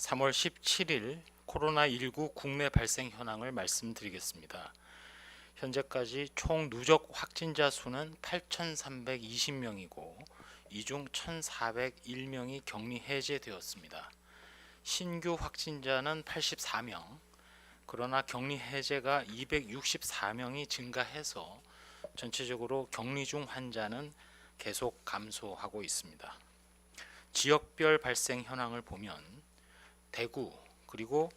3월 17일 코로나19 국내 발생 현황을 말씀드리겠습니다. 현재까지 총 누적 확진자 수는 8,320명이고 이 중 1,401명이 격리 해제되었습니다. 신규 확진자는 84명, 그러나 격리 해제가 264명이 증가해서 전체적으로 격리 중 환자는 계속 감소하고 있습니다. 지역별 발생 현황을 보면 대구 그리고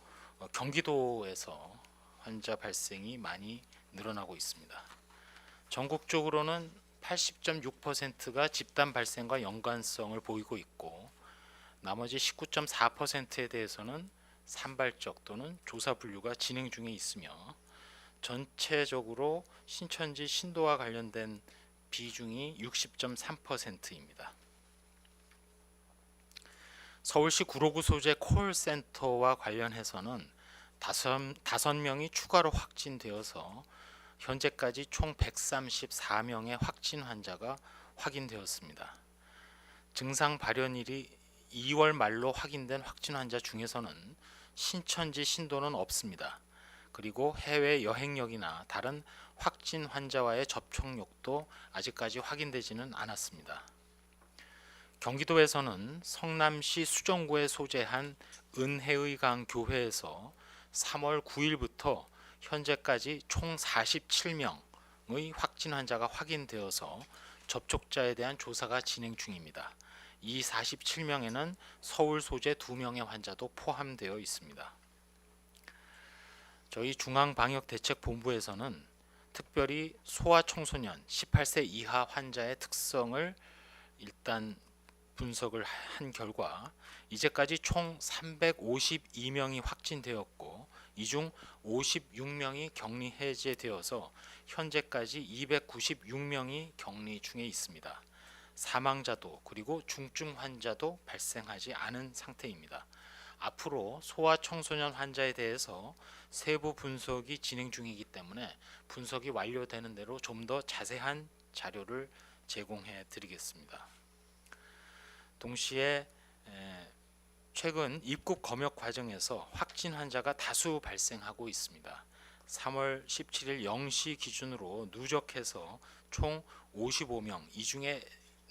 경기도에서 환자 발생이 많이 늘어나고 있습니다. 전국적으로는 80.6%가 집단 발생과 연관성을 보이고 있고 나머지 19.4%에 대해서는 산발적 또는 조사 분류가 진행 중에 있으며 전체적으로 신천지 신도와 관련된 비중이 60.3%입니다. 서울시 구로구 소재 콜센터와 관련해서는 5명이 추가로 확진되어서 현재까지 총 134명의 확진 환자가 확인되었습니다. 증상 발현일이 2월 말로 확인된 확진 환자 중에서는 신천지 신도는 없습니다. 그리고 해외 여행력이나 다른 확진 환자와의 접촉력도 아직까지 확인되지는 않았습니다. 경기도에서는 성남시 수정구에 소재한 은혜의강 교회에서 3월 9일부터 현재까지 총 47명의 확진 환자가 확인되어서 접촉자에 대한 조사가 진행 중입니다. 이 47명에는 서울 소재 2명의 환자도 포함되어 있습니다. 저희 중앙방역대책본부에서는 특별히 소아청소년 18세 이하 환자의 특성을 일단 분석을 한 결과 이제까지 총 352명이 확진되었고 이 중 56명이 격리 해제되어서 현재까지 296명이 격리 중에 있습니다. 사망자도 그리고 중증 환자도 발생하지 않은 상태입니다. 앞으로 소아청소년 환자에 대해서 세부 분석이 진행 중이기 때문에 분석이 완료되는 대로 좀 더 자세한 자료를 제공해 드리겠습니다. 동시에 최근 입국 검역 과정에서 확진 환자가 다수 발생하고 있습니다. 3월 17일 0시 기준으로 누적해서 총 55명, 이 중에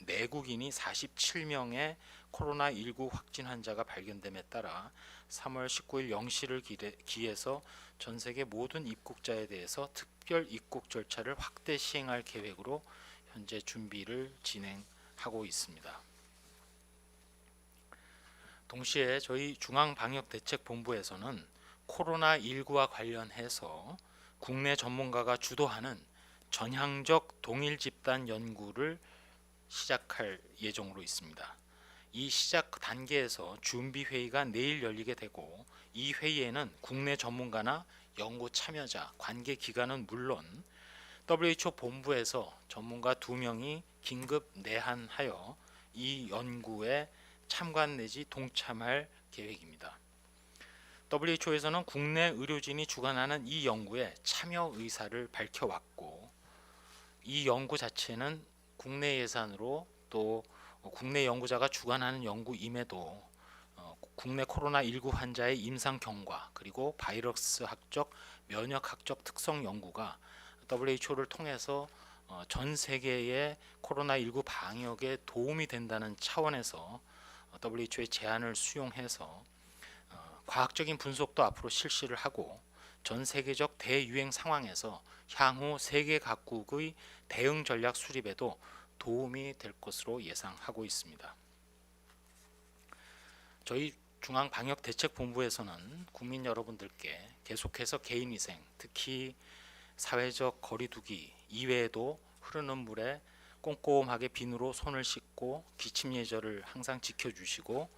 내국인이 47명의 코로나19 확진 환자가 발견됨에 따라 3월 19일 0시를 기해서 전 세계 모든 입국자에 대해서 특별 입국 절차를 확대 시행할 계획으로 현재 준비를 진행하고 있습니다. 동시에 저희 중앙방역대책본부에서는 코로나19와 관련해서 국내 전문가가 주도하는 전향적 동일 집단 연구를 시작할 예정으로 있습니다. 이 시작 단계에서 준비 회의가 내일 열리게 되고 이 회의에는 국내 전문가나 연구 참여자, 관계 기관은 물론 WHO 본부에서 전문가 2명이 긴급 내한하여 이 연구에 참관 내지 동참할 계획입니다. WHO에서는 국내 의료진이 주관하는 이 연구에 참여 의사를 밝혀왔고 이 연구 자체는 국내 예산으로 또 국내 연구자가 주관하는 연구임에도 국내 코로나19 환자의 임상 경과 그리고 바이러스학적, 면역학적 특성 연구가 WHO를 통해서 전 세계의 코로나19 방역에 도움이 된다는 차원에서 WHO의 제안을 수용해서 과학적인 분석도 앞으로 실시를 하고 전 세계적 대유행 상황에서 향후 세계 각국의 대응 전략 수립에도 도움이 될 것으로 예상하고 있습니다. 저희 중앙방역대책본부에서는 국민 여러분들께 계속해서 개인위생, 특히 사회적 거리두기 이외에도 흐르는 물에 꼼꼼하게 비누로 손을 씻고 기침 예절을 항상 지켜주시고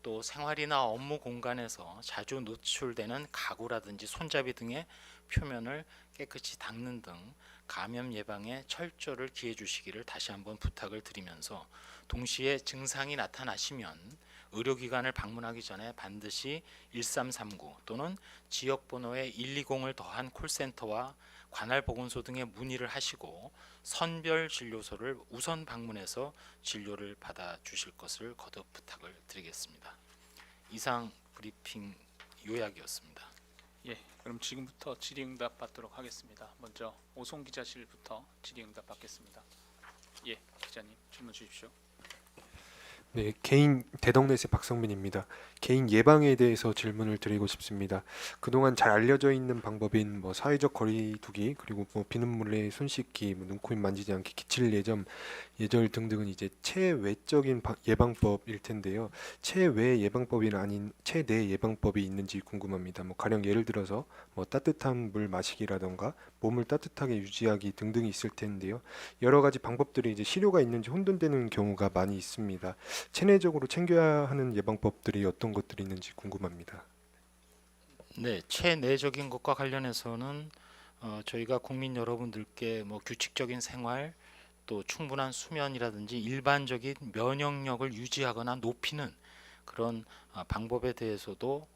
또 생활이나 업무 공간에서 자주 노출되는 가구라든지 손잡이 등의 표면을 깨끗이 닦는 등 감염 예방에 철저를 기해 주시기를 다시 한번 부탁을 드리면서 동시에 증상이 나타나시면 의료기관을 방문하기 전에 반드시 1339 또는 지역번호에 120을 더한 콜센터와 관할보건소 등에 문의를 하시고 선별 진료소를 우선 방문해서 진료를 받아 주실 것을 거듭 부탁을 드리겠습니다. 이상 브리핑 요약이었습니다. 예, 그럼 지금부터 질의응답 받도록 하겠습니다. 먼저 오송 기자실부터 질의응답 받겠습니다. 예, 기자님 질문 주십시오. 네, 개인 대덕넷의 박성민입니다. 개인 예방에 대해서 질문을 드리고 싶습니다. 그동안 잘 알려져 있는 방법인 사회적 거리두기, 그리고 비눗물에 손 씻기, 눈, 코, 입 만지지 않기, 기침 예절 등등은 이제 체외적인 예방법일 텐데요. 체외 예방법이나 아닌 체내 예방법이 있는지 궁금합니다. 가령 예를 들어서 따뜻한 물 마시기라던가 몸을 따뜻하게 유지하기 등등이 있을 텐데요. 여러 가지 방법들이 이제 실효가 있는지 혼돈되는 경우가 많이 있습니다. 체내적으로 챙겨야 하는 예방법들이 어떤 것들이 있는지 궁금합니다. 네, 체내적인 것과 관련해서는 저희가 국민 여러분들께 규칙적인 생활 또 충분한 수면이라든지 일반적인 면역력을 유지하거나 높이는 그런 방법에 대해서도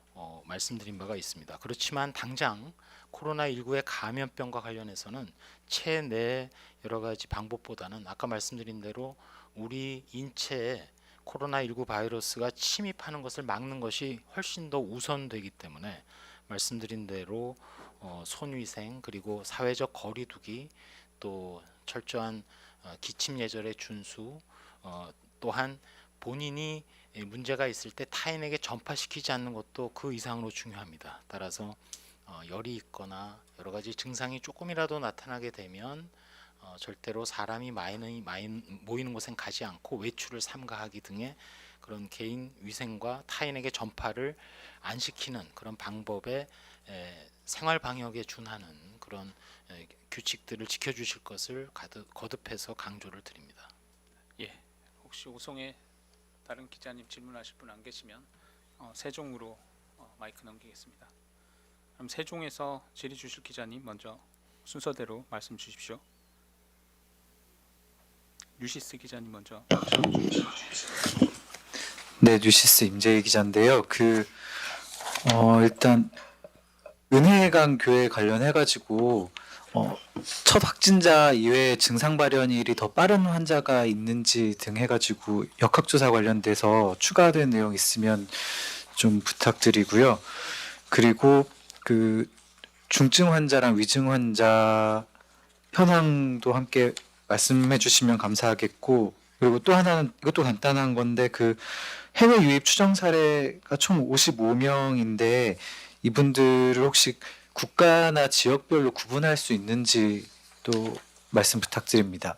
말씀드린 바가 있습니다. 그렇지만 당장 코로나19의 감염병과 관련해서는 체내 여러 가지 방법보다는 아까 말씀드린 대로 우리 인체에 코로나19 바이러스가 침입하는 것을 막는 것이 훨씬 더 우선되기 때문에 말씀드린 대로 손위생 그리고 사회적 거리두기 또 철저한 기침 예절의 준수 또한 본인이 문제가 있을 때 타인에게 전파시키지 않는 것도 그 이상으로 중요합니다. 따라서 열이 있거나 여러 가지 증상이 조금이라도 나타나게 되면 절대로 사람이 많이 모이는 곳엔 가지 않고 외출을 삼가하기 등의 그런 개인 위생과 타인에게 전파를 안 시키는 그런 방법의 생활 방역에 준하는 그런 규칙들을 지켜주실 것을 거듭해서 강조를 드립니다. 예, 혹시 오송에 다른 기자님 질문하실 분 안 계시면 세종으로 마이크 넘기겠습니다. 그럼 세종에서 질의 주실 기자님 먼저 순서대로 말씀 주십시오. 뉴시스 기자님 먼저. 네, 뉴시스 임재희 기자인데요. 일단 은혜강 교회 관련해가지고 첫 확진자 이외에 증상 발현일이 더 빠른 환자가 있는지 등 해가지고 역학조사 관련돼서 추가된 내용 있으면 좀 부탁드리고요. 그리고 중증 환자랑 위증 환자 현황도 함께 말씀해 주시면 감사하겠고, 그리고 또 하나는 이것도 간단한 건데 해외 유입 추정 사례가 총 55명인데 이분들을 혹시 국가나 지역별로 구분할 수 있는지 또 말씀 부탁드립니다.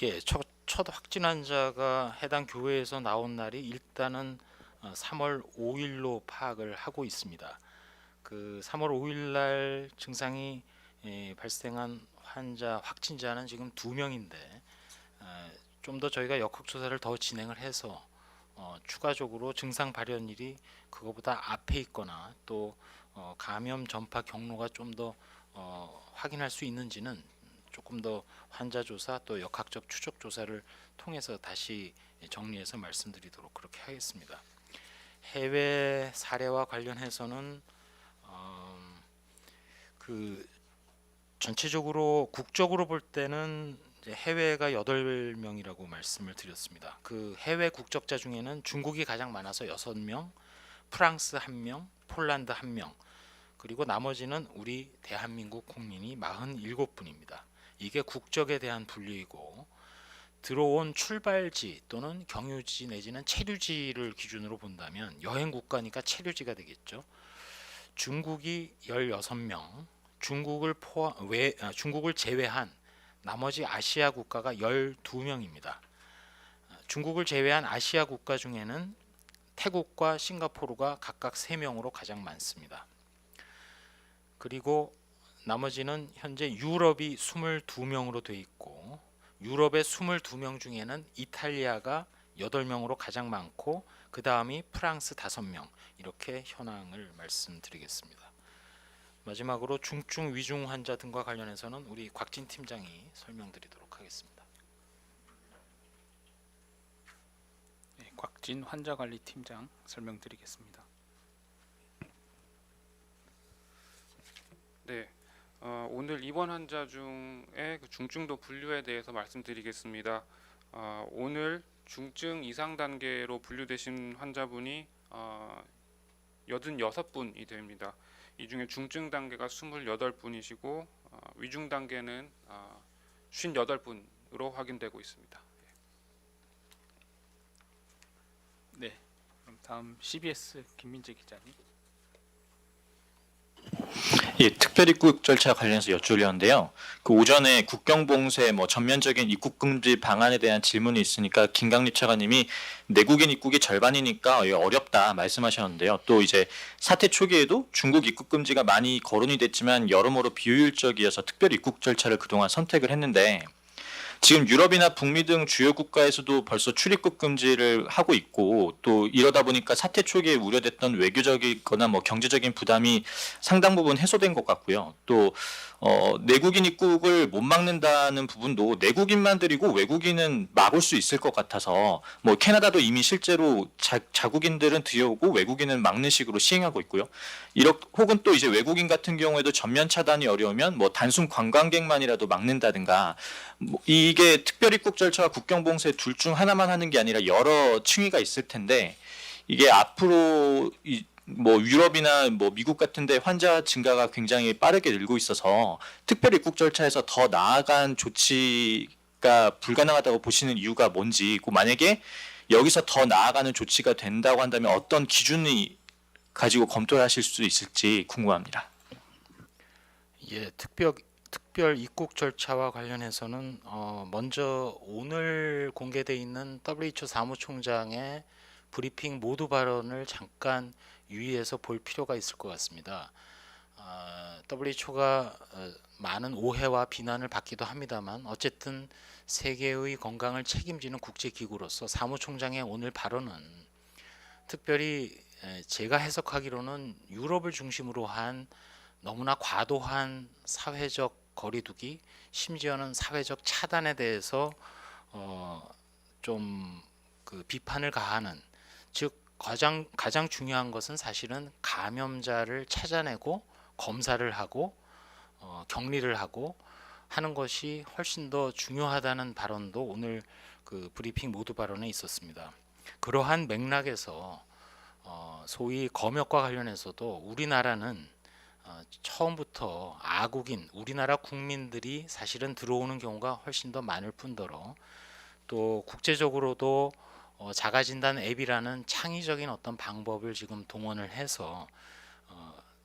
예, 첫 확진 환자가 해당 교회에서 나온 날이 일단은 3월 5일로 파악을 하고 있습니다. 3월 5일 날 증상이 발생한 확진자는 지금 2명인데 좀 더 저희가 역학조사를 더 진행을 해서 추가적으로 증상 발현일이 그거보다 앞에 있거나 또 감염 전파 경로가 좀 더 확인할 수 있는지는 조금 더 환자 조사 또 역학적 추적 조사를 통해서 다시 정리해서 말씀드리도록 그렇게 하겠습니다. 해외 사례와 관련해서는 전체적으로 국적으로 볼 때는 해외가 8명이라고 말씀을 드렸습니다. 해외 국적자 중에는 중국이 가장 많아서 6명, 프랑스 1명, 폴란드 1명, 그리고 나머지는 우리 대한민국 국민이 47분입니다. 이게 국적에 대한 분류이고 들어온 출발지 또는 경유지 내지는 체류지를 기준으로 본다면 여행 국가니까 체류지가 되겠죠. 중국이 16명, 중국을 제외한 나머지 아시아 국가가 12명입니다. 중국을 제외한 아시아 국가 중에는 태국과 싱가포르가 각각 3명으로 가장 많습니다. 그리고 나머지는 현재 유럽이 22명으로 되어 있고 유럽의 22명 중에는 이탈리아가 8명으로 가장 많고 그 다음이 프랑스 5명 이렇게 현황을 말씀드리겠습니다. 마지막으로 중증 위중 환자 등과 관련해서는 우리 곽진 팀장이 설명드리도록 하겠습니다. 네, 곽진 환자관리팀장 설명드리겠습니다. 네, 오늘 입원 환자 중에 중증도 분류에 대해서 말씀드리겠습니다. 오늘 중증 이상 단계로 분류되신 환자분이 86분이 됩니다. 이 중에 중증 단계가 28분이시고 위중 단계는 58분으로 확인되고 있습니다. 네. 그럼 다음 CBS 김민재 기자님. 예, 특별 입국 절차 관련해서 여쭈려는데요. 그 오전에 국경봉쇄 전면적인 입국 금지 방안에 대한 질문이 있으니까 김강립 차관님이 내국인 입국이 절반이니까 어렵다 말씀하셨는데요. 또 이제 사태 초기에도 중국 입국 금지가 많이 거론이 됐지만 여러모로 비효율적이어서 특별 입국 절차를 그동안 선택을 했는데 지금 유럽이나 북미 등 주요 국가에서도 벌써 출입국 금지를 하고 있고 또 이러다 보니까 사태 초기에 우려됐던 외교적이거나 경제적인 부담이 상당 부분 해소된 것 같고요. 또 내국인 입국을 못 막는다는 부분도 내국인만 들이고 외국인은 막을 수 있을 것 같아서 캐나다도 이미 실제로 자국인들은 들여오고 외국인은 막는 식으로 시행하고 있고요. 혹은 또 이제 외국인 같은 경우에도 전면 차단이 어려우면 단순 관광객만이라도 막는다든가 이게 특별 입국 절차와 국경 봉쇄 둘 중 하나만 하는 게 아니라 여러 층위가 있을 텐데 이게 앞으로 유럽이나 미국 같은데 환자 증가가 굉장히 빠르게 늘고 있어서 특별 입국 절차에서 더 나아간 조치가 불가능하다고 보시는 이유가 뭔지, 만약에 여기서 더 나아가는 조치가 된다고 한다면 어떤 기준이 가지고 검토를 하실 수 있을지 궁금합니다. 예, 특별 입국 절차와 관련해서는 먼저 오늘 공개돼 있는 WHO 사무총장의 브리핑 모두 발언을 잠깐 유의해서 볼 필요가 있을 것 같습니다. WHO가 많은 오해와 비난을 받기도 합니다만 어쨌든 세계의 건강을 책임지는 국제기구로서 사무총장의 오늘 발언은 특별히 제가 해석하기로는 유럽을 중심으로 한 너무나 과도한 사회적 거리두기, 심지어는 사회적 차단에 대해서 좀 비판을 가하는, 즉 가장 중요한 것은 사실은 감염자를 찾아내고 검사를 하고 격리를 하고 하는 것이 훨씬 더 중요하다는 발언도 오늘 그 브리핑 모두 발언에 있었습니다. 그러한 맥락에서 소위 검역과 관련해서도 우리나라는 처음부터 아국인 우리나라 국민들이 사실은 들어오는 경우가 훨씬 더 많을 뿐더러 또 국제적으로도 자가진단 앱이라는 창의적인 어떤 방법을 지금 동원을 해서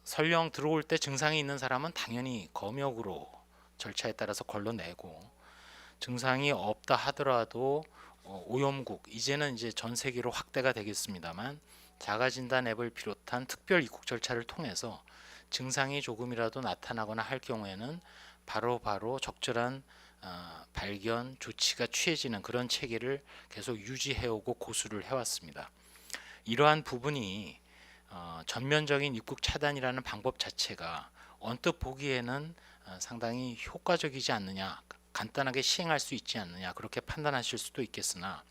설령 들어올 때 증상이 있는 사람은 당연히 검역으로 절차에 따라서 걸러내고 증상이 없다 하더라도 오염국 이제는 이제 전 세계로 확대가 되겠습니다만 자가진단 앱을 비롯한 특별 입국 절차를 통해서 증상이 조금이라도 나타나거나 할 경우에는 바로 적절한 발견 조치가 취해지는 그런 체계를 계속 유지해오고 고수를 해왔습니다. 이러한 부분이 전면적인 입국 차단이라는 방법 자체가 언뜻 보기에는 상당히 효과적이지 않느냐, 간단하게 시행할 수 있지 않느냐 그렇게 판단하실 수도 있겠으나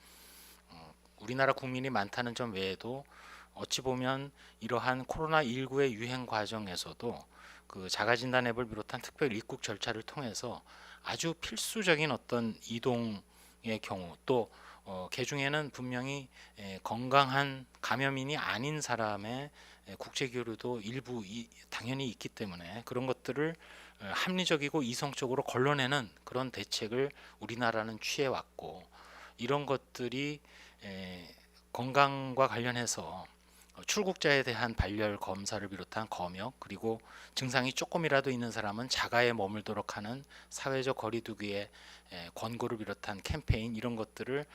우리나라 국민이 많다는 점 외에도 어찌 보면 이러한 코로나19의 유행 과정에서도 그 자가진단 앱을 비롯한 특별 입국 절차를 통해서 아주 필수적인 어떤 이동의 경우 또 개중에는 분명히 건강한 감염인이 아닌 사람의 국제교류도 일부 당연히 있기 때문에 그런 것들을 합리적이고 이성적으로 걸러내는 그런 대책을 우리나라는 취해왔고 이런 것들이 건강과 관련해서 출국자에 대한 발열 검사를 비롯한 검역 그리고 증상이 조금이라도 있는 사람은 자가에 머물도록 하는 사회적 거리두기의 권고를 비롯한 캠페인 이런 것들을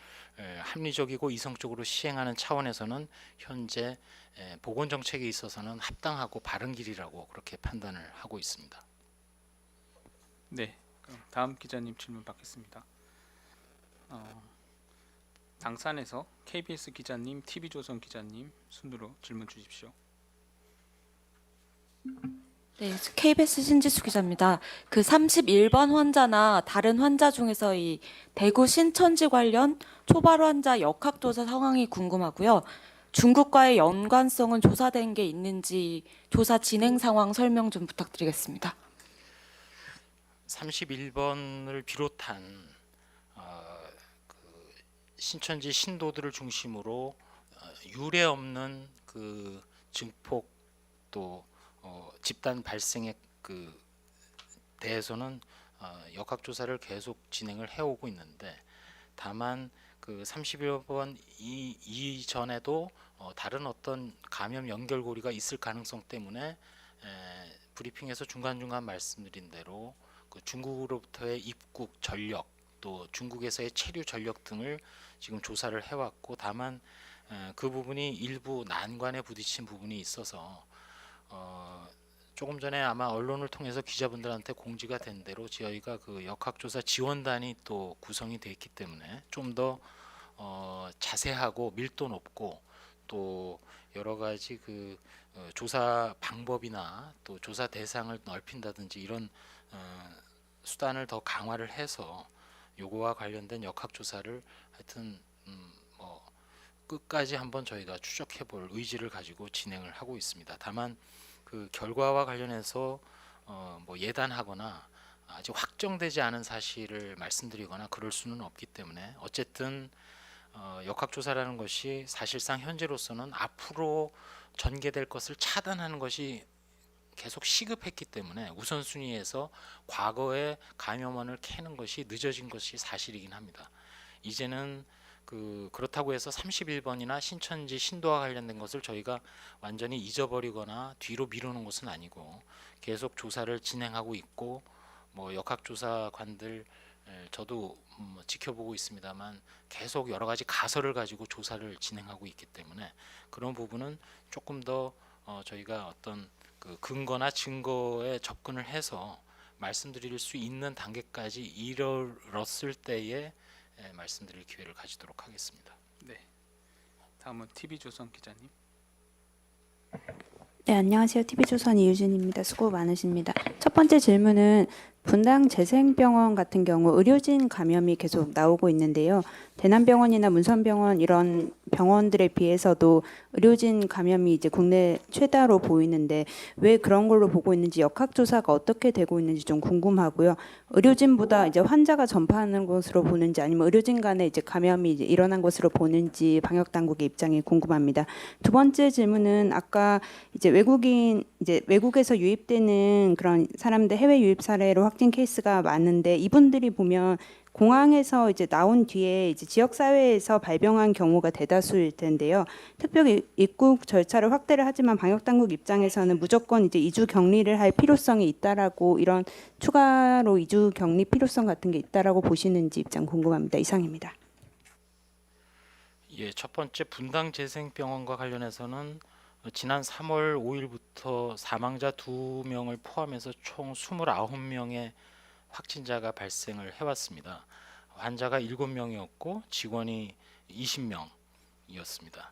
합리적이고 이성적으로 시행하는 차원에서는 현재 보건 정책에 있어서는 합당하고 바른 길이라고 그렇게 판단을 하고 있습니다. 네. 그럼 다음 기자님 질문 받겠습니다. 당산에서 KBS 기자님, TV조선 기자님 순으로 질문 주십시오. 네, KBS 신지수 기자입니다. 그 31번 환자나 다른 환자 중에서 이 대구 신천지 관련 초발 환자 역학조사 상황이 궁금하고요. 중국과의 연관성은 조사된 게 있는지 조사 진행 상황 설명 좀 부탁드리겠습니다. 31번을 비롯한 신천지 신도들을 중심으로 유례 없는 그 증폭 또 집단 발생에 그 대해서는 역학조사를 계속 진행을 해오고 있는데, 다만 그 31번 이전에도 다른 어떤 감염 연결고리가 있을 가능성 때문에 브리핑에서 중간중간 말씀드린 대로 그 중국으로부터의 입국 전력 또 중국에서의 체류 전력 등을 지금 조사를 해왔고, 다만 그 부분이 일부 난관에 부딪힌 부분이 있어서 조금 전에 아마 언론을 통해서 기자분들한테 공지가 된 대로 저희가 그 역학조사 지원단이 또 구성이 되어 있기 때문에 좀 더 자세하고 밀도 높고 또 여러 가지 그 조사 방법이나 또 조사 대상을 넓힌다든지 이런 수단을 더 강화를 해서 요거와 관련된 역학조사를 하여튼 뭐 끝까지 한번 저희가 추적해 볼 의지를 가지고 진행을 하고 있습니다. 다만 그 결과와 관련해서 뭐 예단하거나 아직 확정되지 않은 사실을 말씀드리거나 그럴 수는 없기 때문에, 어쨌든 역학조사라는 것이 사실상 현재로서는 앞으로 전개될 것을 차단하는 것이 계속 시급했기 때문에 우선순위에서 과거의 감염원을 캐는 것이 늦어진 것이 사실이긴 합니다. 이제는 그렇다고 해서 31번이나 신천지 신도와 관련된 것을 저희가 완전히 잊어버리거나 뒤로 미루는 것은 아니고 계속 조사를 진행하고 있고, 뭐 역학조사관들 저도 지켜보고 있습니다만 계속 여러 가지 가설을 가지고 조사를 진행하고 있기 때문에 그런 부분은 조금 더 저희가 어떤 그 근거나 증거에 접근을 해서 말씀드릴 수 있는 단계까지 이르렀을 때에 말씀드릴 기회를 가지도록 하겠습니다. 네. 다음은 TV조선 기자님. 네, 안녕하세요. TV조선 이유진입니다. 수고 많으십니다. 첫 번째 질문은 분당 재생병원 같은 경우 의료진 감염이 계속 나오고 있는데요. 대남병원이나 문선병원 이런 병원들에 비해서도 의료진 감염이 이제 국내 최다로 보이는데 왜 그런 걸로 보고 있는지, 역학조사가 어떻게 되고 있는지 좀 궁금하고요. 의료진보다 이제 환자가 전파하는 것으로 보는지 아니면 의료진 간에 이제 감염이 이제 일어난 것으로 보는지 방역 당국의 입장이 궁금합니다. 두 번째 질문은 아까 이제 외국에서 유입되는 그런 사람들 해외 유입 사례로 확진 케이스가 많은데, 이분들이 보면 공항에서 이제 나온 뒤에 이제 지역 사회에서 발병한 경우가 대다수일 텐데요. 특별 입국 절차를 확대를 하지만 방역 당국 입장에서는 무조건 이제 2주 격리를 할 필요성이 있다라고, 이런 추가로 2주 격리 필요성 같은 게 있다라고 보시는지 입장 궁금합니다. 이상입니다. 예, 첫 번째 분당 재생병원과 관련해서는 지난 3월 5일부터 사망자 2명을 포함해서 총 29명의 확진자가 발생을 해왔습니다. 환자가 7명이었고 직원이 20명이었습니다.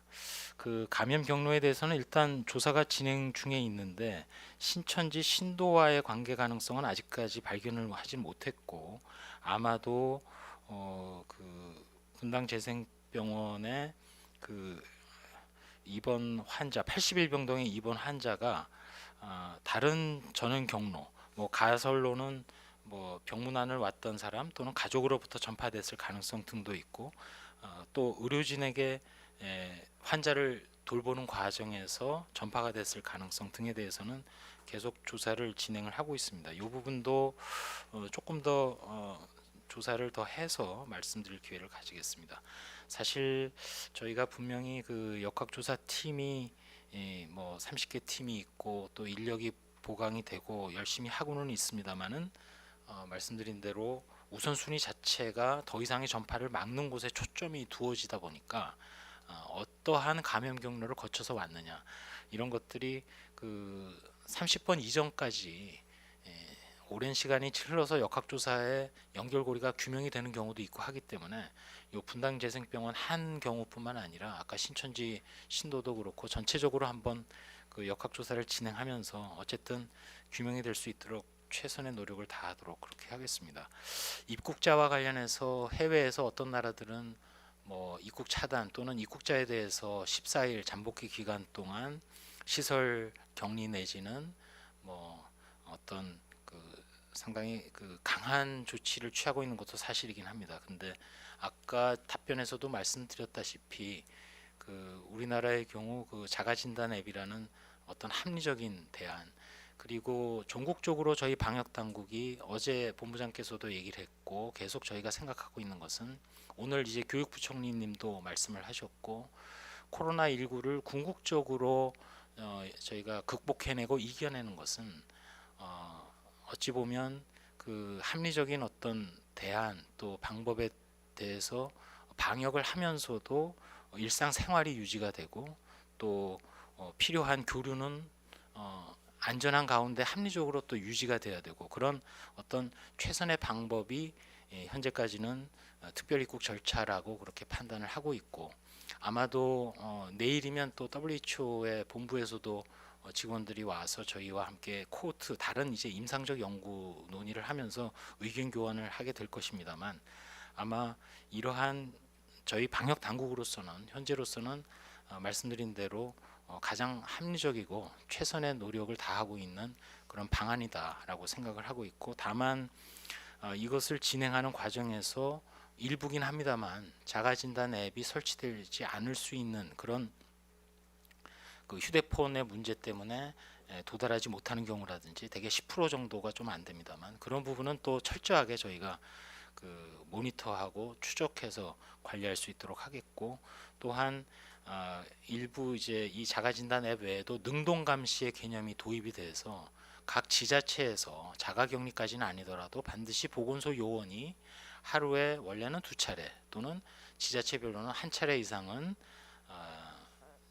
그 감염 경로에 대해서는 일단 조사가 진행 중에 있는데 신천지 신도와의 관계 가능성은 아직까지 발견을 하지 못했고, 아마도 그 분당 재생병원의 그 입원 환자 81병동의 입원 환자가 다른 전원 경로, 뭐 가설로는 뭐 병문안을 왔던 사람 또는 가족으로부터 전파됐을 가능성 등도 있고, 또 의료진에게 환자를 돌보는 과정에서 전파가 됐을 가능성 등에 대해서는 계속 조사를 진행을 하고 있습니다. 이 부분도 조금 더 조사를 더 해서 말씀드릴 기회를 가지겠습니다. 사실 저희가 분명히 그 역학조사 팀이 뭐 30개 팀이 있고 또 인력이 보강이 되고 열심히 하고는 있습니다만은 말씀드린 대로 우선순위 자체가 더 이상의 전파를 막는 곳에 초점이 두어지다 보니까 어떠한 감염 경로를 거쳐서 왔느냐 이런 것들이 그 30번 이전까지 오랜 시간이 흘러서 역학조사의 연결고리가 규명이 되는 경우도 있고 하기 때문에 이 분당 재생병원 한 경우뿐만 아니라 아까 신천지 신도도 그렇고 전체적으로 한번 그 역학조사를 진행하면서 어쨌든 규명이 될 수 있도록 최선의 노력을 다하도록 그렇게 하겠습니다. 입국자와 관련해서 해외에서 어떤 나라들은 뭐 입국 차단 또는 입국자에 대해서 14일 잠복기 기간 동안 시설 격리 내지는 뭐 어떤 상당히 그 강한 조치를 취하고 있는 것도 사실이긴 합니다. 근데 아까 답변에서도 말씀드렸다시피 그 우리나라의 경우 그 자가진단 앱이라는 어떤 합리적인 대안, 그리고 전국적으로 저희 방역 당국이 어제 본부장께서도 얘기를 했고 계속 저희가 생각하고 있는 것은, 오늘 이제 교육부총리님도 말씀을 하셨고, 코로나19를 궁극적으로 저희가 극복해내고 이겨내는 것은 어찌 보면 그 합리적인 어떤 대안 또 방법에 대해서 방역을 하면서도 일상생활이 유지가 되고, 또 필요한 교류는 안전한 가운데 합리적으로 또 유지가 돼야 되고, 그런 어떤 최선의 방법이 현재까지는 특별입국 절차라고 그렇게 판단을 하고 있고, 아마도 내일이면 또 WHO의 본부에서도 직원들이 와서 저희와 함께 코호트 다른 이제 임상적 연구 논의를 하면서 의견 교환을 하게 될 것입니다만, 아마 이러한 저희 방역 당국으로서는 현재로서는 말씀드린 대로 가장 합리적이고 최선의 노력을 다하고 있는 그런 방안이다라고 생각을 하고 있고, 다만 이것을 진행하는 과정에서 일부긴 합니다만 자가진단 앱이 설치되지 않을 수 있는 그런 그 휴대폰의 문제 때문에 도달하지 못하는 경우라든지 대개 10% 정도가 좀 안 됩니다만, 그런 부분은 또 철저하게 저희가 그 모니터하고 추적해서 관리할 수 있도록 하겠고, 또한 일부 이제 이 자가진단 앱 외에도 능동감시의 개념이 도입이 돼서 각 지자체에서 자가격리까지는 아니더라도 반드시 보건소 요원이 하루에 원래는 2차례 또는 지자체별로는 1차례 이상은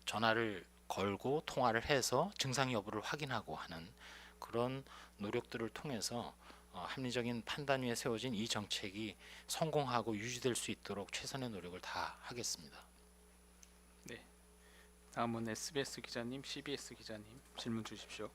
전화를 걸고 통화를 해서 증상 여부를 확인하고 하는 그런 노력들을 통해서 합리적인 판단 위에 세워진 이 정책이 성공하고 유지될 수 있도록 최선의 노력을 다하겠습니다. 다음은 SBS 기자님, CBS 기자님 질문 주십시오.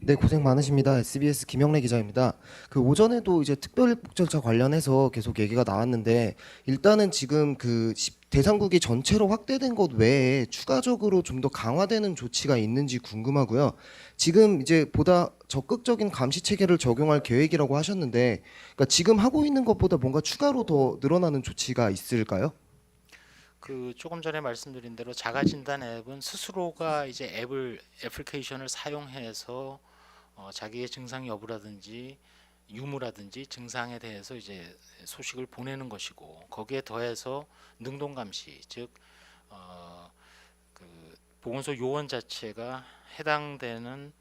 네, 고생 많으십니다. SBS 김영래 기자입니다. 그 오전에도 이제 특별입국 절차 관련해서 계속 얘기가 나왔는데, 일단은 지금 그 대상국이 전체로 확대된 것 외에 추가적으로 좀 더 강화되는 조치가 있는지 궁금하고요. 지금 이제 보다 적극적인 감시 체계를 적용할 계획이라고 하셨는데, 그러니까 지금 하고 있는 것보다 뭔가 추가로 더 늘어나는 조치가 있을까요? 그 조금 전에 말씀드린 대로 자가진단 앱은 스스로가 이제 애플리케이션을 사용해서 자기의 증상 여부라든지 유무라든지 증상에 대해서 이제 소식을 보내는 것이고, 거기에 더해서 능동 감시, 즉 그 보건소 요원 자체가 해당되는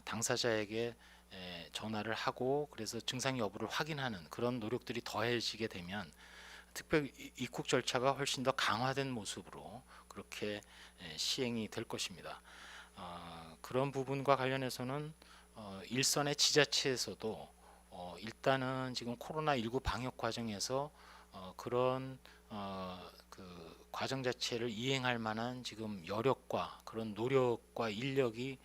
당사자에게 전화를 하고 그래서 증상 여부를 확인하는 그런 노력들이 더해지게 되면 특별 입국 절차가 훨씬 더 강화된 모습으로 그렇게 시행이 될 것입니다. 그런 부분과 관련해서는 일선의 지자체에서도 일단은 지금 코로나19 방역 과정에서 그런 그 과정 자체를 이행할 만한 지금 여력과 그런 노력과 인력이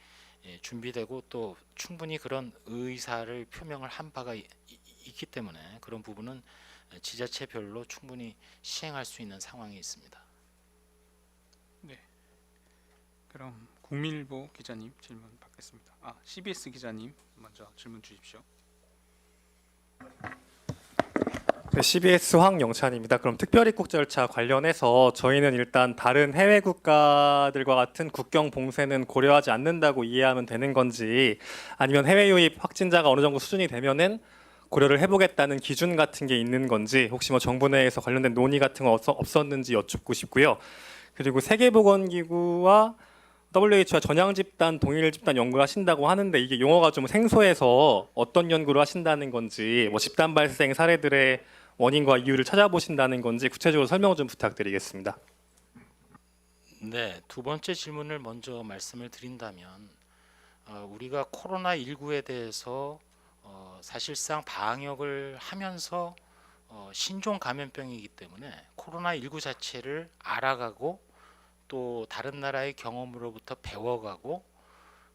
준비되고 또 충분히 그런 의사를 표명을 한 바가 있기 때문에 그런 부분은 지자체별로 충분히 시행할 수 있는 상황이 있습니다. 그럼 국민일보 기자님 질문 받겠습니다. CBS 기자님 먼저 질문 주십시오. 네, CBS 황영찬입니다. 그럼 특별입국 절차 관련해서 저희는 일단 다른 해외 국가들과 같은 국경 봉쇄는 고려하지 않는다고 이해하면 되는 건지, 아니면 해외 유입 확진자가 어느 정도 수준이 되면은 고려를 해보겠다는 기준 같은 게 있는 건지, 혹시 뭐 정부 내에서 관련된 논의 같은 거 없었는지 여쭙고 싶고요. 그리고 세계보건기구와 WHO와 전향 집단, 동일 집단 연구를 하신다고 하는데, 이게 용어가 좀 생소해서 어떤 연구를 하신다는 건지, 뭐 집단 발생 사례들의 원인과 이유를 찾아보신다는 건지 구체적으로 설명 좀 부탁드리겠습니다. 네, 두 번째 질문을 먼저 말씀을 드린다면, 우리가 코로나19에 대해서 사실상 방역을 하면서 신종 감염병이기 때문에 코로나19 자체를 알아가고 또 다른 나라의 경험으로부터 배워가고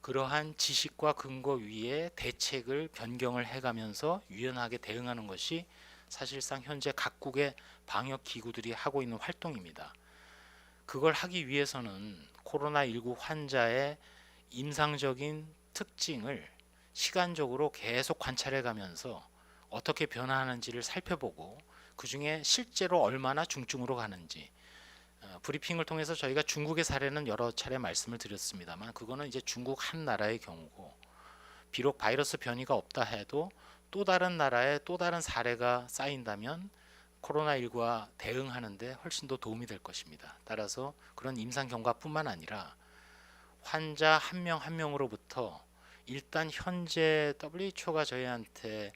그러한 지식과 근거 위에 대책을 변경을 해가면서 유연하게 대응하는 것이 사실상 현재 각국의 방역 기구들이 하고 있는 활동입니다. 그걸 하기 위해서는 코로나19 환자의 임상적인 특징을 시간적으로 계속 관찰해 가면서 어떻게 변화하는지를 살펴보고 그중에 실제로 얼마나 중증으로 가는지 브리핑을 통해서 저희가 중국의 사례는 여러 차례 말씀을 드렸습니다만 그거는 이제 중국 한 나라의 경우고 비록 바이러스 변이가 없다 해도 또 다른 나라에 또 다른 사례가 쌓인다면 코로나19와 대응하는데 훨씬 더 도움이 될 것입니다. 따라서 그런 임상 경과뿐만 아니라 환자 한 명 한 명으로부터 일단 현재 WHO가 저희한테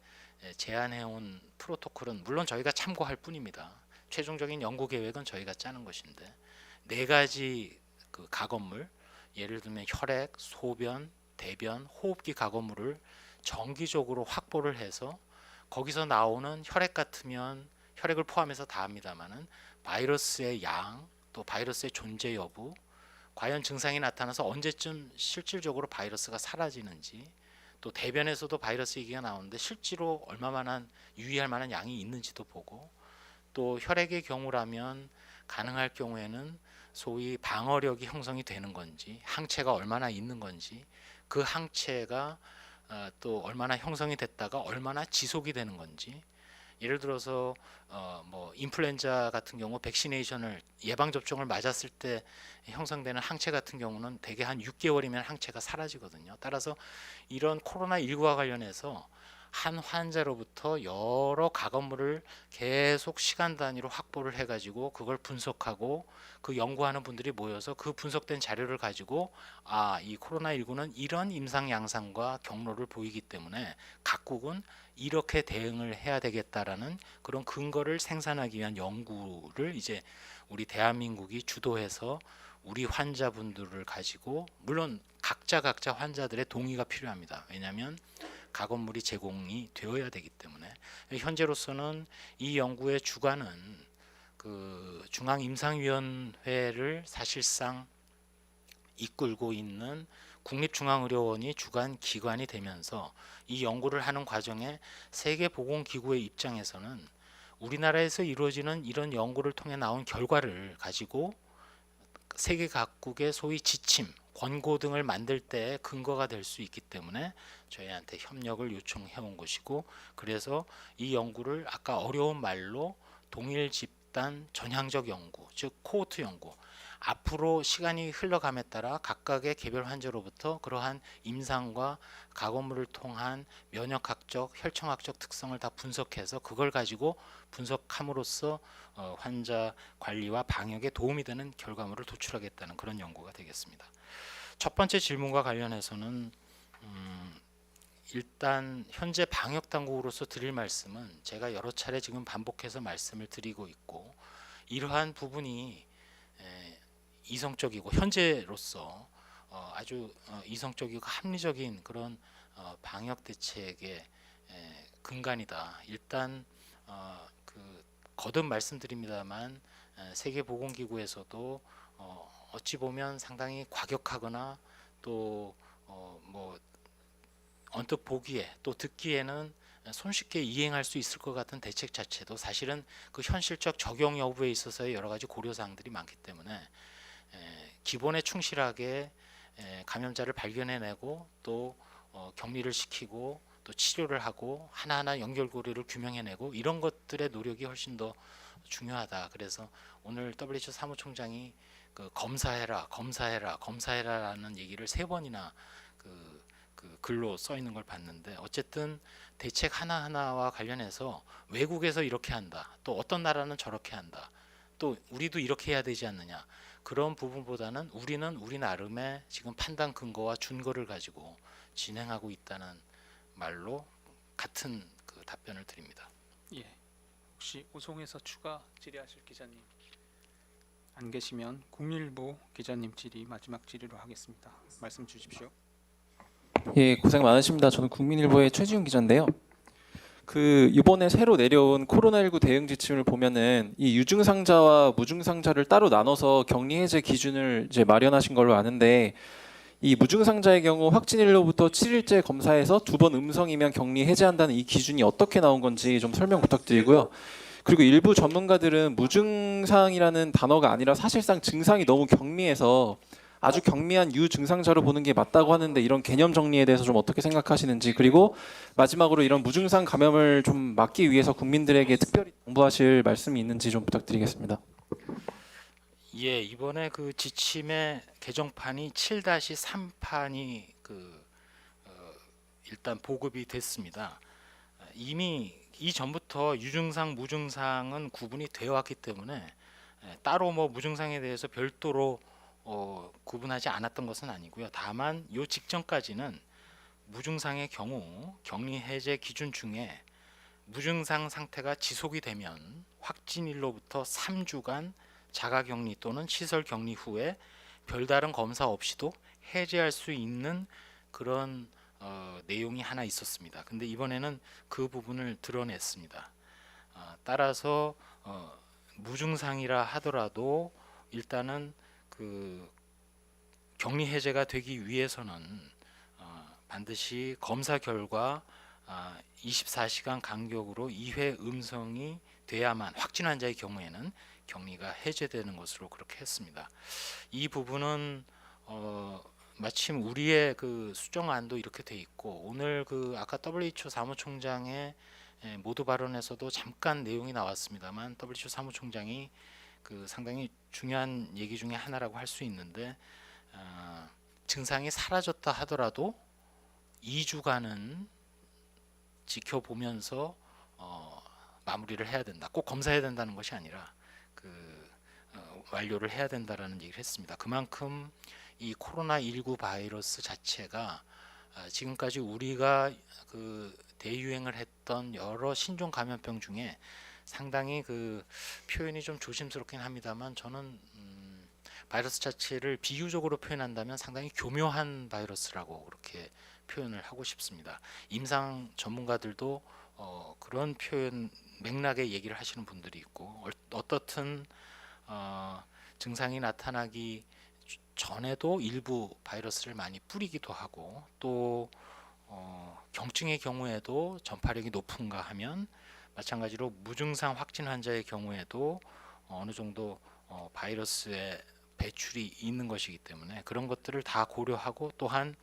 제안해온 프로토콜은 물론 저희가 참고할 뿐입니다. 최종적인 연구 계획은 저희가 짜는 것인데 4가지 그 가건물, 예를 들면 혈액, 소변, 대변, 호흡기 가건물을 정기적으로 확보를 해서 거기서 나오는 혈액 같으면 혈액을 포함해서 다 합니다만은 바이러스의 양, 또 바이러스의 존재 여부, 과연 증상이 나타나서 언제쯤 실질적으로 바이러스가 사라지는지, 또 대변에서도 바이러스 얘기가 나오는데 실제로 얼마만한 유의할 만한 양이 있는지도 보고, 또 혈액의 경우라면 가능할 경우에는 소위 방어력이 형성이 되는 건지, 항체가 얼마나 있는 건지, 그 항체가 또 얼마나 형성이 됐다가 얼마나 지속이 되는 건지, 예를 들어서 뭐 인플루엔자 같은 경우 백시네이션을 예방 접종을 맞았을 때 형성되는 항체 같은 경우는 대개 한 6개월이면 항체가 사라지거든요. 따라서 이런 코로나19와 관련해서 한 환자로부터 여러 가건물을 계속 시간 단위로 확보를 해가지고 그걸 분석하고 그 연구하는 분들이 모여서 그 분석된 자료를 가지고 이 코로나19는 이런 임상 양상과 경로를 보이기 때문에 각국은 이렇게 대응을 해야 되겠다라는 그런 근거를 생산하기 위한 연구를 이제 우리 대한민국이 주도해서 우리 환자분들을 가지고, 물론 각자 환자들의 동의가 필요합니다. 왜냐하면 가건물이 제공이 되어야 되기 때문에 현재로서는 이 연구의 주관은 그 중앙임상위원회를 사실상 이끌고 있는 국립중앙의료원이 주관 기관이 되면서 이 연구를 하는 과정에 세계보건기구의 입장에서는 우리나라에서 이루어지는 이런 연구를 통해 나온 결과를 가지고 세계 각국의 소위 지침, 권고 등을 만들 때 근거가 될 수 있기 때문에 저희한테 협력을 요청해 온 것이고, 그래서 이 연구를 아까 어려운 말로 동일 집단 전향적 연구, 즉 코호트 연구, 앞으로 시간이 흘러감에 따라 각각의 개별 환자로부터 그러한 임상과 가건물을 통한 면역학적, 혈청학적 특성을 다 분석해서 그걸 가지고 분석함으로써 환자 관리와 방역에 도움이 되는 결과물을 도출하겠다는 그런 연구가 되겠습니다. 첫 번째 질문과 관련해서는 일단 현재 방역 당국으로서 드릴 말씀은 제가 여러 차례 지금 반복해서 말씀을 드리고 있고, 이러한 부분이 이성적이고 현재로서 아주 이성적이고 합리적인 그런 방역 대책의 근간이다. 일단 그 거듭 말씀드립니다만 세계보건기구에서도 어찌 보면 상당히 과격하거나 또 뭐 언뜻 보기에 또 듣기에는 손쉽게 이행할 수 있을 것 같은 대책 자체도 사실은 그 현실적 적용 여부에 있어서의 여러 가지 고려사항들이 많기 때문에 기본에 충실하게 감염자를 발견해내고 또 격리를 시키고 또 치료를 하고 하나하나 연결고리를 규명해내고 이런 것들의 노력이 훨씬 더 중요하다. 그래서 오늘 WHO 사무총장이 그 검사해라라는 얘기를 3번이나 그 글로 써 있는 걸 봤는데, 어쨌든 대책 하나하나와 관련해서 외국에서 이렇게 한다, 또 어떤 나라는 저렇게 한다, 또 우리도 이렇게 해야 되지 않느냐, 그런 부분보다는 우리는 우리 나름의 지금 판단 근거와 준거를 가지고 진행하고 있다는 말로 같은 그 답변을 드립니다. 예. 혹시 오송에서 추가 질의하실 기자님 안 계시면 국민일보 기자님 질의 마지막 질의로 하겠습니다. 말씀 주십시오. 예, 고생 많으십니다. 저는 국민일보의 최지훈 기자인데요. 그 이번에 새로 내려온 코로나19 대응 지침을 보면은 이 유증상자와 무증상자를 따로 나눠서 격리 해제 기준을 이제 마련하신 걸로 아는데, 이 무증상자의 경우 확진일로부터 7일째 검사해서 2번 음성이면 격리 해제한다는 이 기준이 어떻게 나온 건지 좀 설명 부탁드리고요. 그리고 일부 전문가들은 무증상이라는 단어가 아니라 사실상 증상이 너무 경미해서 아주 경미한 유증상자로 보는 게 맞다고 하는데 이런 개념 정리에 대해서 좀 어떻게 생각하시는지, 그리고 마지막으로 이런 무증상 감염을 좀 막기 위해서 국민들에게 특별히 당부하실 말씀이 있는지 좀 부탁드리겠습니다. 예, 이번에 그 지침의 개정판이 7-3판이 일단 보급이 됐습니다. 이미 이전부터 유증상, 무증상은 구분이 되어 왔기 때문에 따로 뭐 무증상에 대해서 별도로 구분하지 않았던 것은 아니고요. 다만 요 직전까지는 무증상의 경우 격리 해제 기준 중에 무증상 상태가 지속이 되면 확진일로부터 3주간 자가격리 또는 시설 격리 후에 별다른 검사 없이도 해제할 수 있는 그런 내용이 하나 있었습니다. 근데 이번에는 그 부분을 드러냈습니다. 따라서 무증상이라 하더라도 일단은 그 격리 해제가 되기 위해서는 반드시 검사 결과 24시간 간격으로 2회 음성이 돼야만, 확진 환자의 경우에는 격리가 해제되는 것으로 그렇게 했습니다. 이 부분은 마침 우리의 그 수정안도 이렇게 돼 있고, 오늘 그 아까 WHO 사무총장의 모두 발언에서도 잠깐 내용이 나왔습니다만, WHO 사무총장이 그 상당히 중요한 얘기 중에 하나라고 할 수 있는데, 증상이 사라졌다 하더라도 2주간은 지켜보면서 마무리를 해야 된다. 꼭 검사해야 된다는 것이 아니라 완료를 해야 된다라는 얘기를 했습니다. 그만큼 이 코로나19 바이러스 자체가 지금까지 우리가 그 대유행을 했던 여러 신종 감염병 중에 상당히 그 표현이 좀 조심스럽긴 합니다만, 저는 바이러스 자체를 비유적으로 표현한다면 상당히 교묘한 바이러스라고 그렇게 표현을 하고 싶습니다. 임상 전문가들도 그런 표현 맥락의 얘기를 하시는 분들이 있고, 어떻든 증상이 나타나기 전에도 일부 바이러스를 많이 뿌리기도 하고, 또 경증의 경우에도 전파력이 높은가 하면 마찬가지로 무증상 확진 환자의 경우에도 어느 정도 바이러스의 배출이 있는 것이기 때문에 그런 것들을 다 고려하고, 또한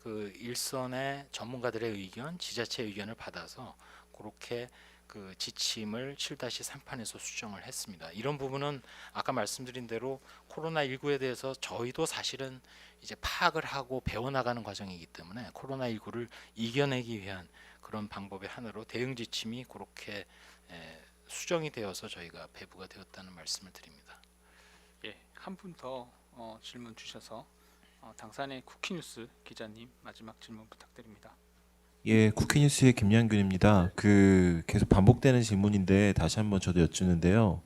그 일선의 전문가들의 의견, 지자체 의견을 받아서 그렇게 그 지침을 7-3판에서 수정을 했습니다. 이런 부분은 아까 말씀드린 대로 코로나19에 대해서 저희도 사실은 이제 파악을 하고 배워나가는 과정이기 때문에 코로나19를 이겨내기 위한 그런 방법의 하나로 대응 지침이 그렇게 수정이 되어서 저희가 배부가 되었다는 말씀을 드립니다. 예, 한 분 더 질문 주셔서 당산의 쿠키뉴스 기자님 마지막 질문 부탁드립니다. 예, 쿠키뉴스의 김양균입니다. 계속 반복되는 질문인데 다시 한번 저도 여쭙는데요.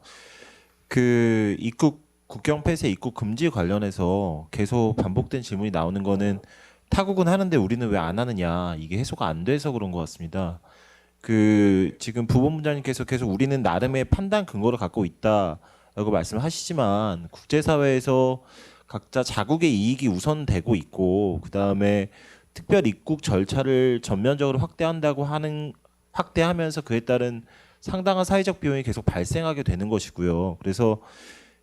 국경 폐쇄 입국 금지 관련해서 계속 반복된 질문이 나오는 거는 타국은 하는데 우리는 왜 안 하느냐, 이게 해소가 안 돼서 그런 것 같습니다. 지금 부본부장님께서 계속 우리는 나름의 판단 근거를 갖고 있다라고 말씀하시지만, 국제사회에서 각자 자국의 이익이 우선되고 있고, 그 다음에 특별 입국 절차를 전면적으로 확대하면서 그에 따른 상당한 사회적 비용이 계속 발생하게 되는 것이고요. 그래서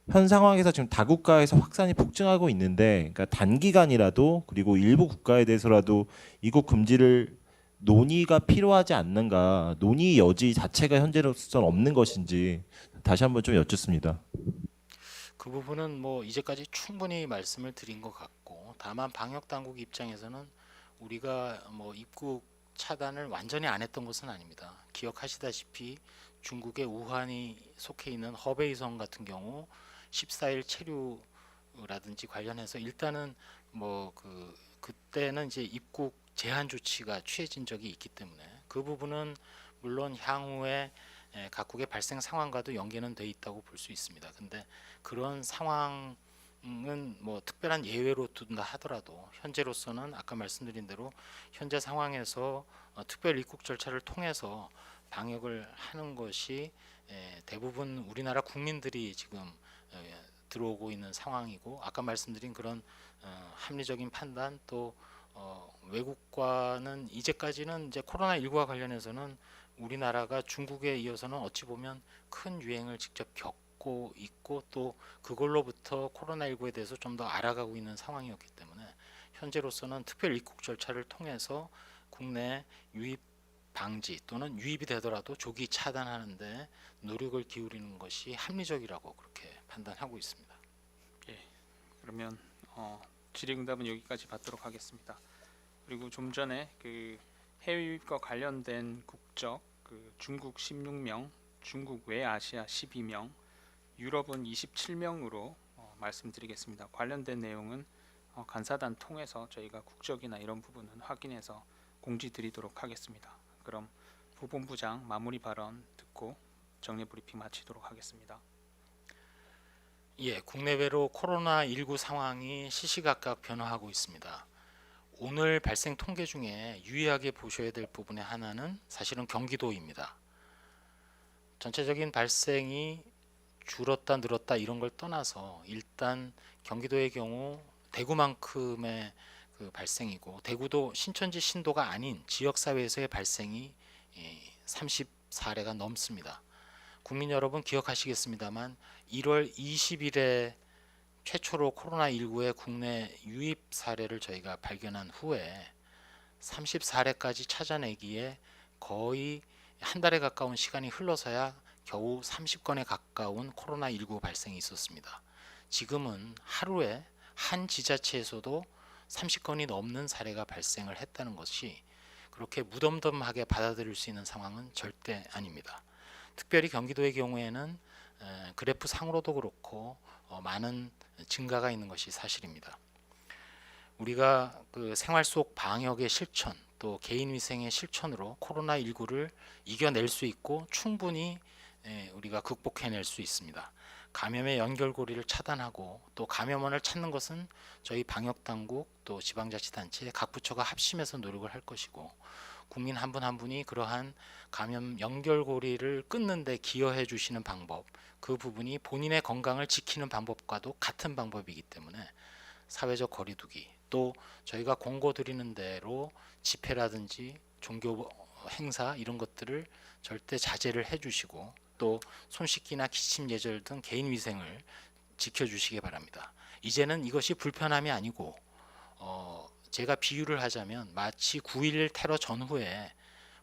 현 상황에서 지금 다국가에서 확산이 폭증하고 있는데, 그러니까 단기간이라도, 그리고 일부 국가에 대해서라도 입국 금지를 논의가 필요하지 않는가, 논의 여지 자체가 현재로서는 없는 것인지 다시 한번 좀 여쭙습니다. 그 부분은 뭐 이제까지 충분히 말씀을 드린 것 같고, 다만 방역 당국 입장에서는 우리가 뭐 입국 차단을 완전히 안 했던 것은 아닙니다. 기억하시다시피 중국의 우한이 속해 있는 허베이성 같은 경우 14일 체류라든지 관련해서 일단은 뭐 그때는 이제 입국 제한 조치가 취해진 적이 있기 때문에 그 부분은 물론 향후에 각국의 발생 상황과도 연계는 돼 있다고 볼 수 있습니다. 근데 그런 상황은 뭐 특별한 예외로 둔다 하더라도 현재로서는 아까 말씀드린 대로 현재 상황에서 특별 입국 절차를 통해서 방역을 하는 것이 대부분 우리나라 국민들이 지금 들어오고 있는 상황이고, 아까 말씀드린 그런 합리적인 판단, 또 외국과는 이제까지는 이제 코로나19와 관련해서는 우리나라가 중국에 이어서는 어찌 보면 큰 유행을 직접 겪고 받고 있고 또 그걸로부터 코로나19에 대해서 좀 더 알아가고 있는 상황이었기 때문에 현재로서는 특별 입국 절차를 통해서 국내 유입 방지 또는 유입이 되더라도 조기 차단하는데 노력을 기울이는 것이 합리적이라고 그렇게 판단하고 있습니다. 그러면 질의응답은 여기까지 받도록 하겠습니다. 그리고 좀 전에 그 해외 유입과 관련된 국적 그 중국 16명, 중국 외 아시아 12명, 유럽은 27명으로 말씀드리겠습니다. 관련된 내용은 간사단 통해서 저희가 국적이나 이런 부분은 확인해서 공지 드리도록 하겠습니다. 그럼 부본부장 마무리 발언 듣고 정례 브리핑 마치도록 하겠습니다. 예, 국내외로 코로나19 상황이 시시각각 변화하고 있습니다. 오늘 발생 통계 중에 유의하게 보셔야 될 부분의 하나는 사실은 경기도입니다. 전체적인 발생이 줄었다 늘었다 이런 걸 떠나서 일단 경기도의 경우 대구만큼의 그 발생이고 대구도 신천지 신도가 아닌 지역사회에서의 발생이 30사례가 넘습니다. 국민 여러분 기억하시겠습니다만 1월 20일에 최초로 코로나19의 국내 유입 사례를 저희가 발견한 후에 30사례까지 찾아내기에 거의 한 달에 가까운 시간이 흘러서야 겨우 30건에 가까운 코로나19 발생이 있었습니다. 지금은 하루에 한 지자체에서도 30건이 넘는 사례가 발생을 했다는 것이 그렇게 무덤덤하게 받아들일 수 있는 상황은 절대 아닙니다. 특별히 경기도의 경우에는 그래프 상으로도 그렇고 많은 증가가 있는 것이 사실입니다. 우리가 그 생활 속 방역의 실천 또 개인위생의 실천으로 코로나19를 이겨낼 수 있고 충분히 우리가 극복해낼 수 있습니다. 감염의 연결고리를 차단하고 또 감염원을 찾는 것은 저희 방역당국 또 지방자치단체 각 부처가 합심해서 노력을 할 것이고 국민 한 분 한 분이 그러한 감염 연결고리를 끊는 데 기여해 주시는 방법 그 부분이 본인의 건강을 지키는 방법과도 같은 방법이기 때문에 사회적 거리두기 또 저희가 공고 드리는 대로 집회라든지 종교 행사 이런 것들을 절대 자제를 해 주시고 또 손 씻기나 기침 예절 등 개인 위생을 지켜주시기 바랍니다. 이제는 이것이 불편함이 아니고 제가 비유를 하자면 마치 9.11 테러 전후에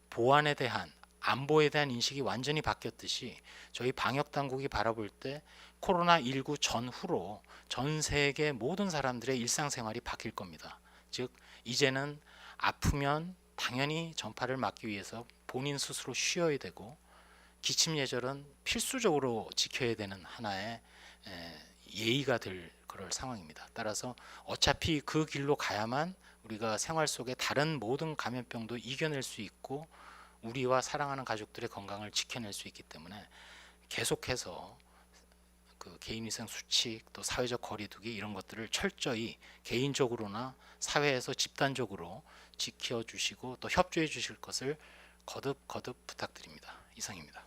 보안에 대한 안보에 대한 인식이 완전히 바뀌었듯이 저희 방역당국이 바라볼 때 코로나19 전후로 전 세계 모든 사람들의 일상생활이 바뀔 겁니다. 즉 이제는 아프면 당연히 전파를 막기 위해서 본인 스스로 쉬어야 되고 기침 예절은 필수적으로 지켜야 되는 하나의 예의가 될 그럴 상황입니다. 따라서 어차피 그 길로 가야만 우리가 생활 속에 다른 모든 감염병도 이겨낼 수 있고 우리와 사랑하는 가족들의 건강을 지켜낼 수 있기 때문에 계속해서 그 개인위생 수칙 또 사회적 거리두기 이런 것들을 철저히 개인적으로나 사회에서 집단적으로 지켜주시고 또 협조해 주실 것을 거듭 부탁드립니다. 이상입니다.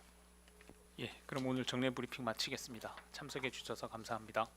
그럼 오늘 정례 브리핑 마치겠습니다. 참석해 주셔서 감사합니다.